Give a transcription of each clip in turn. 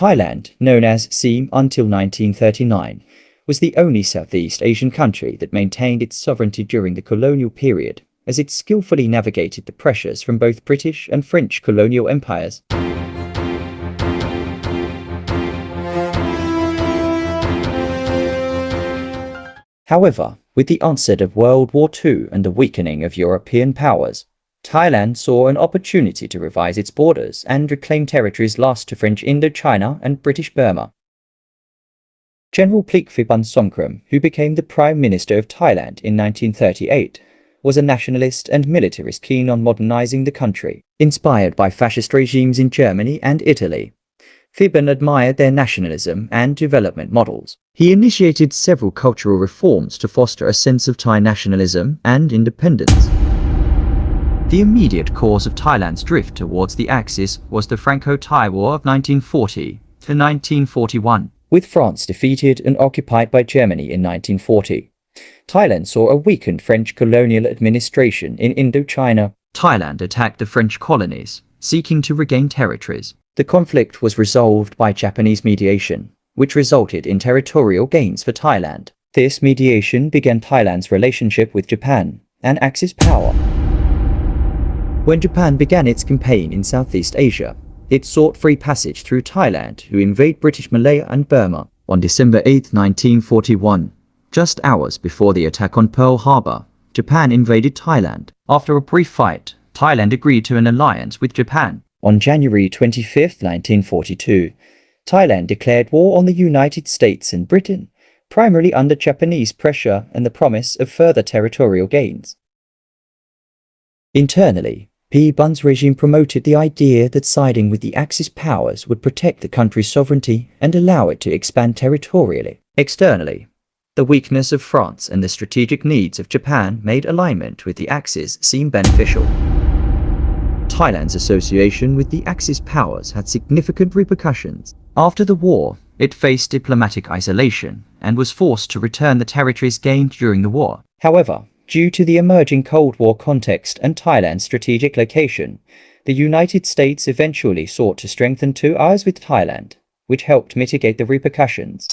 Thailand, known as Siam until 1939, was the only Southeast Asian country that maintained its sovereignty during the colonial period, as it skillfully navigated the pressures from both British and French colonial empires. However, with the onset of World War II and the weakening of European powers, Thailand saw an opportunity to revise its borders and reclaim territories lost to French Indochina and British Burma. General Plaek Phibunsongkhram, who became the Prime Minister of Thailand in 1938, was a nationalist and militarist keen on modernizing the country. Inspired by fascist regimes in Germany and Italy, Phibun admired their nationalism and development models. He initiated several cultural reforms to foster a sense of Thai nationalism and independence. The immediate cause of Thailand's drift towards the Axis was the Franco-Thai War of 1940 to 1941. With France defeated and occupied by Germany in 1940, Thailand saw a weakened French colonial administration in Indochina. Thailand attacked the French colonies, seeking to regain territories. The conflict was resolved by Japanese mediation, which resulted in territorial gains for Thailand. This mediation began Thailand's relationship with Japan, an Axis power. When Japan began its campaign in Southeast Asia, it sought free passage through Thailand to invade British Malaya and Burma. On December 8, 1941, just hours before the attack on Pearl Harbor, Japan invaded Thailand. After a brief fight, Thailand agreed to an alliance with Japan. On January 25, 1942, Thailand declared war on the United States and Britain, primarily under Japanese pressure and the promise of further territorial gains. Internally, Phibun's regime promoted the idea that siding with the Axis powers would protect the country's sovereignty and allow it to expand territorially. Externally, the weakness of France and the strategic needs of Japan made alignment with the Axis seem beneficial. Thailand's association with the Axis powers had significant repercussions. After the war, it faced diplomatic isolation and was forced to return the territories gained during the war. However, due to the emerging Cold War context and Thailand's strategic location, the United States eventually sought to strengthen ties with Thailand, which helped mitigate the repercussions.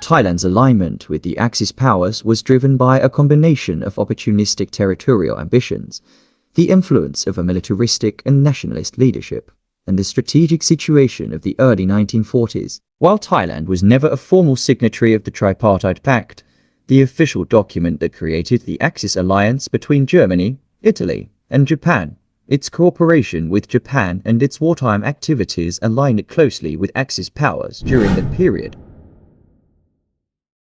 Thailand's alignment with the Axis powers was driven by a combination of opportunistic territorial ambitions, the influence of a militaristic and nationalist leadership, and the strategic situation of the early 1940s. While Thailand was never a formal signatory of the Tripartite Pact, the official document that created the Axis alliance between Germany, Italy, and Japan, its cooperation with Japan and its wartime activities aligned it closely with Axis powers during that period.